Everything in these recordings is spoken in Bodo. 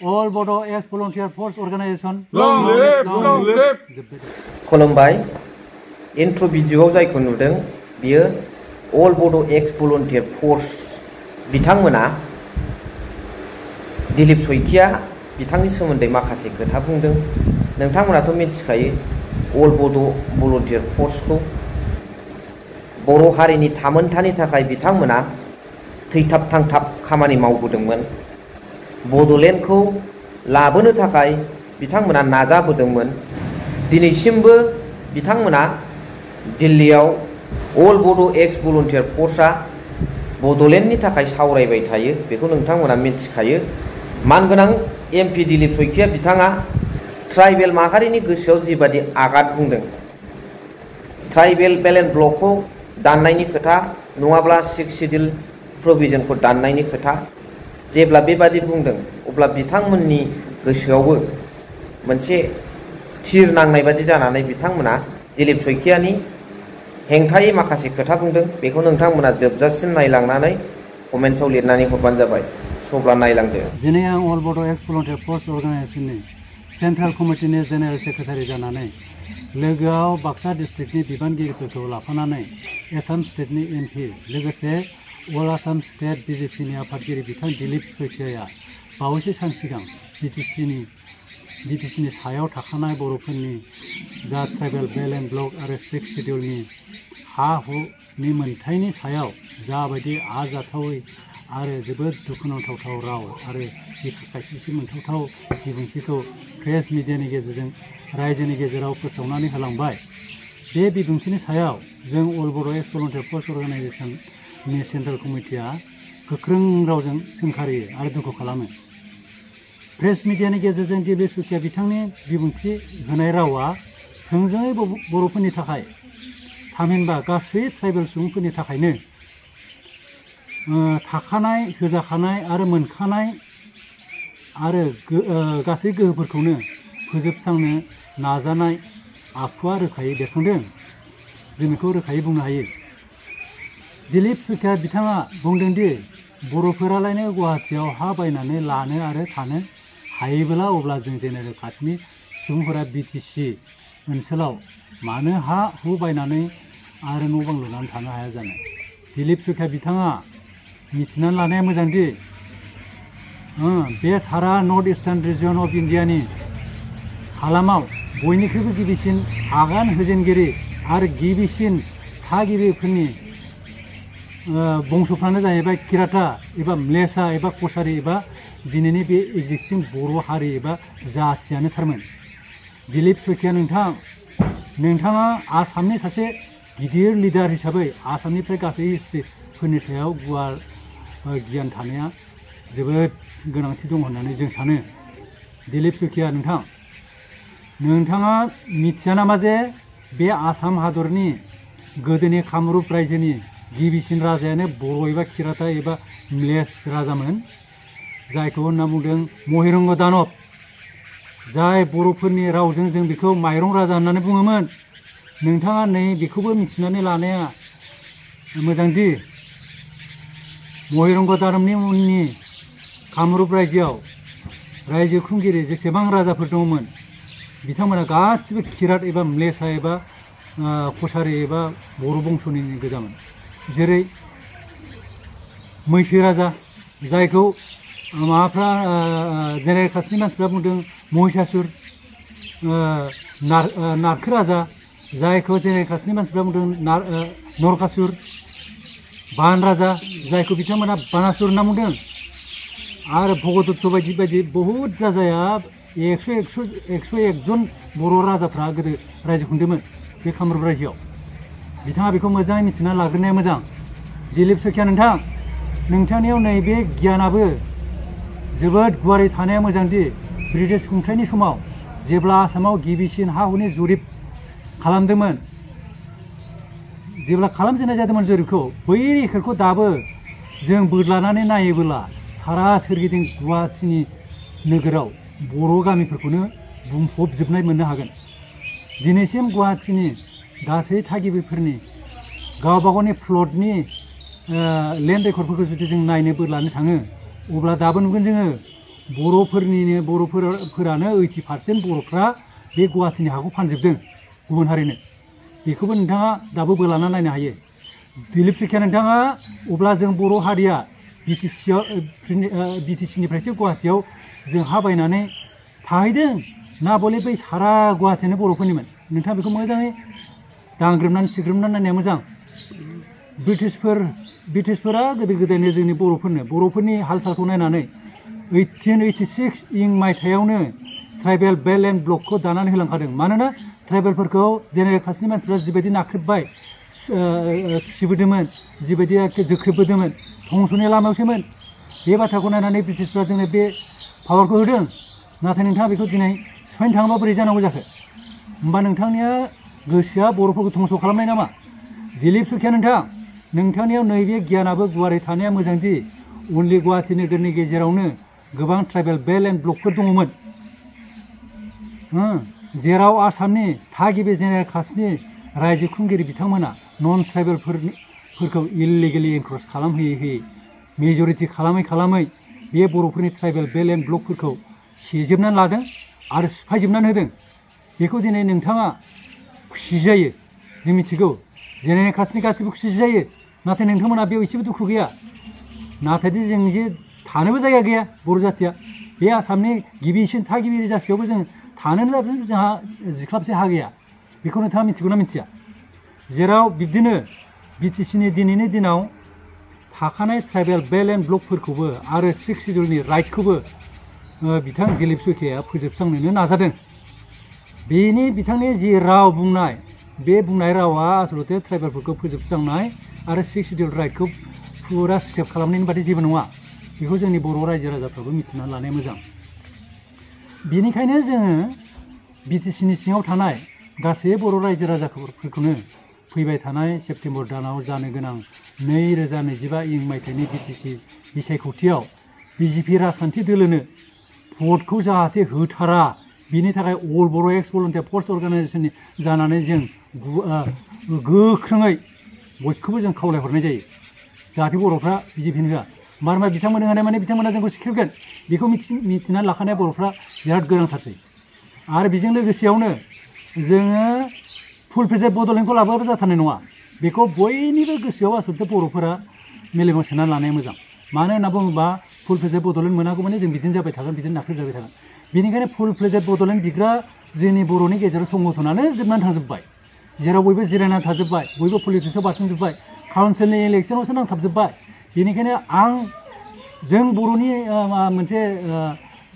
All Bodo ex-volunteer force organization. Long live, long live. खुलुमबाय इन्ट्र भिडिअआव जायखौ नुदों बियो अल बड' एक्स भलन्टियार फर्स बिथांमोना दिलीप शइकिया बिथांनि सोमोन्दै माखासे खोथा बुंदों। नोंथांमोनाथ' मिथिखायो अल बड' भलन्टियार फर्सखौ बर' हारिनि थामोनथानि थाखाय बिथांमोना थैथाब थांथाब खामानि मावबोदोंमोन। बड'लेण्डखौ लाबोनो थाखाय बिथांमोना नाजाबोदोंमोन। दिनैसिमबो बिथांमोना दिल्लीयाव अल बड' एक्स भलन्टियार फर्सआ बड'लेण्डनि थाखाय सावरायबाय थायो। बेखौ नोंथांमोना मिथिखायो। मानगोनां एमपि दिलीप शइकिया बिथाङा ट्राइबेल माहारिनि गोसोआव जिबादि आघात बुंदों, ट्राइबेल बेलेन्स ब्लकखौ दाननायनि खोथा नङाब्ला 6 शिड्यूल प्रभिजनखौ दाननायनि खोथा जेब्ला बेबादि बुंदों अब्ला बिथांमोननि गोसोआवबो मोनसे थिर नांनाय बादि जानानै बिथांमोना दिलीप शइकियानि हेंथायै माखासे खोथा बुंदों। बेखौ नोंथांमोना जोबजासिम नायलांनानै कमेन्ट्सआव लिरनानै हरबानो जाबाय। सब्ला नायलांदो। दिनै आं अल बड' एक्स भलन्टियार फर्स अर्गानाइजेसननि सेन्ट्रेल कमिटिनि जेनेरेल सेक्रेटारि जानानै लोगोआव बाक्सा डिस्ट्रिक्टनि बिबानगिरिफोरखौ लाफानानै आसाम स्टेटनि एमपि लोगोसे अल आसाम स्टेट बिजेपिनि आफादगिरि बिथां दिलीप शइकियाया बावैसो सान सिगां बिटिसिनि सायाव थाखानाय बर'फोरनि जा ट्राइबेल बेलेन्स ब्लक आरो 6 शिड्यूलनि हा हुनि मोनथायनि सायाव जाबायदि आरजाथावै आरो जोबोद दुखुनांथाव राव आरो खायसे मोनथावथाव बिबुंथिखौ प्रेस मिडियानि गेजेरजों रायजोनि गेजेराव फोसावनानै होलांबाय। बे बिबुंथिनि सायाव जों अल बड' एक्स भलन्टियार फर्स अर्गानाइजेसननि सेन्ट्रेल कमिटिया गोख्रों रावजों सोंखारियो आरो दुखु खालामो। प्रेस मिडियानि गेजेरजों दिलीप शइकिया बिथांनि बिबुंथि होनाय रावा थोंजोङै बर'फोरनि थाखाय थामहिनबा गासै ट्राइबेल सुबुंफोरनि थाखायनो थाखानाय होजाखानाय आरो मोनखानाय आरो गासै गोहोफोरखौनो फोजोबस्रांनो नाजानाय आखुआ रोखायै बेरखांदों। जों बेखौ रोखायै बुंनो हायो। दिलीप शइकिया बिथाङा बुंदोंदि बर'फोरालायनो गुवाहाटियाव हा बायनानै लानो आरो थानो हायोब्ला अब्ला जों जेनेरेल कास्टनि सुबुंफोरा बिटिसि ओनसोलाव मानो हा हु बायनानै आरो न' बां लुनानै थानो हाया जानो। दिलीप शइकिया बिथाङा मिथिनानै लानाया मोजांदि बे सारा नर्थ इस्टार्न रिजन अफ इन्डियानि हालामाव बयनिख्रुइबो गिबिसिन आगान होजेनगिरि आरो गिबिसिन थागिबिफोरनि बंस'फ्रानो जाहैबाय किराता एबा म्लेसा एबा कसारि एबा दिनैनि बे एक्जिस्टिं बर' हारि एबा जाथियानो थारमोन। दिलीप शइकिया नोंथाङा आसामनि सासे गिदिर लिडार हिसाबै आसामनिफ्राय गासै हिस्ट्रिफोरनि सायाव गुवार गियान थानाया जोबोद गोनांथि दं होननानै जों सानो। दिलीप शइकिया नोंथाङा मिथिया नामा जे बे आसाम हादरनि गोदोनि कामरुप रायजोनि गिबिसिन राजायानो बर' एबा किराता एबा म्लेस राजामोन, जायखौ होनना बुंदों महिरंग दानब, जाय बर'फोरनि रावजों जों बेखौ माइरं राजा होननानै बुङोमोन। नोंथाङा नै बेखौबो मिथिनानै लानाया मोजांदि महिरंग दानबनि उननि कामरुप रायजोआव रायजो खुंगिरि जेसेबां राजाफोर दंमोन बिथांमोना गासिबो किरात एबा म्लेसा एबा कसारि एबा बर' बंस'नि गोजामोन। जेरै मैसो राजा, जायखौ माबाफ्रा जेनेरेल कास्टनि मानसिफ्रा बुंदों महिषासुर, नारखो राजा, जायखौ जेनेरेल कास्टनि मानसिफ्रा बुंदों नरकासुर, बान राजा, जायखौ बिथांमोना बानासुर होनना बुंदों, आरो भगदत्त बायदि बहुद राजाया 101 जन बर' राजाफ्रा गोदो रायजो खुंदोंमोन बे कामरुप रायजोआव। बिथाङा बेखौ मोजाङै मिथिना लाग्रोनाया मोजां। दिलीप शइकिया नोंथांनियाव नैबे गियानाबो जोबोद गुवारै थानाया मोजांदि ब्रिटिश खुंथायनि समाव जेब्ला आसामाव गिबिसिन हा हुनि जरिप खालामदोंमोन, जेब्ला खालामजेननाय जादोंमोन जरिपखौ, बै रेकर्डखौ दाबो जों बोदलानानै नायोबोला सारा सोरगिदिं गुवाहाटिनि नोगोराव बर' गामिफोरखौनो बुंफबजोबनाय मोननो हागोन। दिनैसिम गुवाहाटिनि गासै थागिबिफोरनि गावबा गावनि प्लटनि लेन्ड रेकर्डफोरखौ जुदि जों नायनो बोदलानो थाङो अब्ला दाबो नुगोन जोङो बर'फोरानो 80% बर'फ्रा बे गुवाहाटीनि हाखौ फानजोबदों गुबुन हारिनो बेखौबो नोंथाङा दाबो बोलाना नायनो हायो दिलीप सुखिया नोंथाङा अब्ला जों बर' हारिया बिटिसिनिफ्रायसो गुवाहाटीयाव जों हा बायनानै थाहैदों ना बले बै सारा गुवाहाटीयानो बर'फोरनिमोन नोंथाङा बेखौ मोजाङै दांग्रोमनानै सिग्रोमनानै नायनाया मोजां ब्रिटिशफोरा गोदो गोदायनो जोंनि बर'फोरनि हाल-सालखौ नायनानै 1886 इं मायथाइयावनो ट्राइबेल बेल्ट एन्ड ब्लकखौ दानानै होलांखादों मानोना ट्राइबेलफोरखौ जेनेरेल कास्टनि मानसिफ्रा जिबायदि नाख्रेबबाय सिबोदोंमोन जिबायदि जोख्रेबबोदोंमोन धंसनि लामायावसोमोन बे बाथ्राखौ नायनानै ब्रिटिशफ्रा जोंनो बे पावारखौ होदों नाथाय नोंथाङा बेखौ दिनै सिफायनो थाङोबा बोरै जानांगौ जाखो होमबा नोंथांनिया गोसोआ बर'फोरखौ धंस खालामनाय नामा दिलीप सुखिया नोंथांनियाव नैबे गियानाबो गुवारै थानाया मोजांदि अनलि गुवाहाटी नोगोरनि गेजेरावनो गोबां ट्राइबेल बेल्ट एन्ड ब्लकफोर दङमोन जेराव आसामनि थागिबि जेनेरेल कास्टनि रायजो खुंगिरि बिथांमोना नन ट्राइबेलफोरखौ इलिगेलि एनक्रच खालामहोयै मेजरिटि खालामै बे बर'फोरनि ट्राइबेल बेल्ट एन्ड ब्लकफोरखौ सेजोबनानै लादों आरो सिफायजोबनानै होदों बेखौ दिनै नोंथाङा खुसि जायो जों मिथिगौ जेनेरेल कास्टनि गासैबो खुसि जायो नाथाय नोंथांमोना बेयाव एसेबो दुखु गैया नाथाय जों जे थानोबो जायगा गैया बर' जाथिया बे आसामनि गिबिसिन थागिबि जाथियावबो जों थानोनो जोंहा जिख्लाबसे हा गैया बेखौ नोंथाङा मिथिगौना मिथिया जेराव बिब्दिनो बिटिसिनि दिनैनि दिनाव थाखानाय ट्राइबेल बेल्ट एन्ड ब्लकफोरखौबो आरो 6 सिडिउलनि राइटखौबो बिथां दिलीप सुखियाया फोजोबस्रांनोनो नाजादों बेनि बिथांनि जि राव बुंनाय बे बुंनाय रावा आसलते ट्राइबेलफोरखौ फोजोबस्रांनाय आरो 6 सिडिउल राइटखौ फुरा स्क्रेप खालामनायनि बादै जेबो नङा बेखौ जोंनि बर' रायजो राजाफ्राबो मिथिना लानाया मोजां बेनिखायनो जोङो बिटिसिनि सिङाव थानाय गासै बर' रायजो राजाफोरखौनो फैबाय थानाय सेप्तेम्बर दानाव जानो गोनां 2025 इं मायथाइनि बिटिसि बिसायख'थियाव बिजेपि राजखान्थि दोलोनो भटखौ जाहाथे होथारा बिनि थाखाय अल बर' एक्स भलन्टियार फर्स अर्गानाइजेसननि जानानै जों गोख्रोङै बयखौबो जों खावलायहरनाय जायो जाहाथे बर'फ्रा बिजेपिनो होआ मानोना बिथांमोन होनाय माने बिथांमोना जोंखौ सिख्रेबगोन बेखौ मिथिनानै लाखानाया बर'फ्रा बिराद गोनांथारसै आरो बेजों लोगोसेयावनो जोङो फुल प्रेजेन्ट बड'लेण्डखौ लाबोआबो जाथारनाय नङा बेखौ बयनिबो गोसोआव आसलते बर'फोरा मेलेमाव सोनानै लानाया मोजां मानो होनना बुङोबा फुल प्रेजेन्ट बड'लेण्ड मोनागौ माने जों बिदिनो जाबाय थागोन बिदिनो नाख्रेबजाबाय थागोन बेनिखायनो फुल प्लेजेड बड'लेण्ड बिग्रा जोंनि बर'नि गेजेराव संगठनानो जोबनानै थांजोब्बाय जेराव बयबो जिरायनानै थाजोब्बाय बयबो पलिटिक्सआव बारसोमजोब्बाय काउन्सिलनि इलेक्सनावसो नांथाबजोब्बाय बेनिखायनो जों बर'नि मोनसे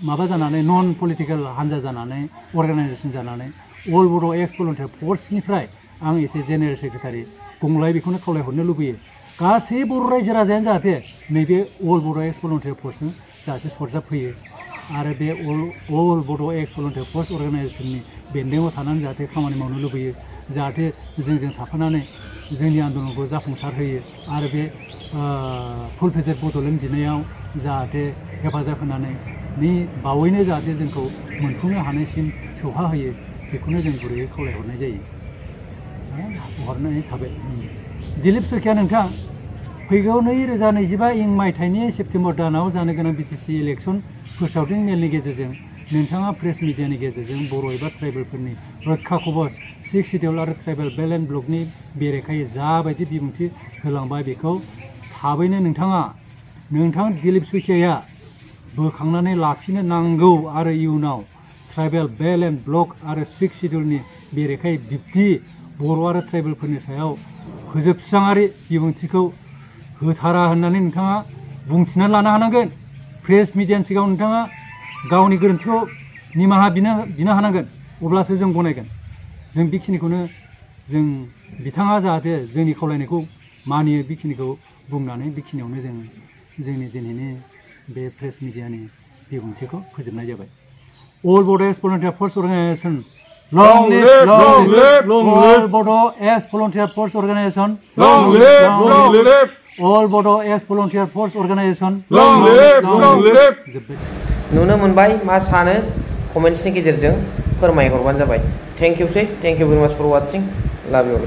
माबा जानानै नन पलिटिकेल हान्जा जानानै अर्गानाइजेसन जानानै अल बर' एक्स भलन्टियार फर्सनिफ्राय आं एसे जेनेरेल सेक्रेटारि गंलाय बेखौनो खावलायहरनो लुबैयो गासै बर' रायजो राजायानो जाहाथे नैबे अल बर' एक्स भलन्टियार फर्सजों जाहाथे सरजाबफैयो आरो बे अल बर' एक्स भलन्टियार फर्स अर्गानाइजेसननि बेन्दोङाव थानानै जाहाथे खामानि मावनो लुबैयो जाहाथे जोंजों थाफानानै जोंनि आन्दलनखौ जाफुंसार होयो आरो बे फुल प्रेजेड बड'लेण्ड बिनायाव जाहाथे हेफाजाब होनानै बावैनो जाहाथे जोंखौ मोनफुंनो हानायसिम सौहाहोयो बेखौनो जों गुरैयै खावलायहरनाय जायो हरनाय थाबाय दिलीप सुखिया नोंथां फैगौ 2025 इं मायथाइनि सेप्तेम्बर दानाव जानो गोनां बिटिसि इलेक्सन फोसावदिं मेलनि गेजेरजों नोंथाङा प्रेस मिडियानि गेजेरजों बर' एबा ट्राइबेलफोरनि रैखा कवच 6 सिडिउल आरो ट्राइबेल बेल्ट एन्ड ब्लकनि बेरेखायै जाबायदि बिबुंथि होलांबाय बेखौ थाबैनो नोंथां दिलीप सुखियाया बोखांनानै लाफिननो नांगौ आरो इयुनाव ट्राइबेल बेल्ट एन्ड ब्लक आरो 6 सिडिउलनि बेरेखायै बिब्दि बर' आरो ट्राइबेलफोरनि सायाव फोजोबस्राङारि बिबुंथिखौ होथारा होननानै नोंथाङा बुंथिनानै लानो हानांगोन प्रेस मिडियानि सिगाङाव नोंथाङा गावनि गोरोन्थिखौ निमाहा बिनो हानांगोन अब्लासो जों गनायगोन जों बेखिनिखौनो जों बिथाङा जाहाथे जोंनि खावलायनायखौ मानियो बेखिनिखौ बुंनानै बेखिनियावनो जों जोंनि दिनैनि बे प्रेस मिडियानि बिबुंथिखौ फोजोबनाय जाबाय अल बड' एक्स भलन्टियार फर्स organisation Long live, long live, long live. All Bodo Ex Volunteer Force Organization. Long live, long live. All Bodo Ex Volunteer Force Organization. Long live, long live. नुनो मोनबाय मा सानो कमेन्ट्सनि गेजेरजों फोरमायहरबानो जाबाय थेंक इउ भेरि माच फर वाचिं लाभ इउ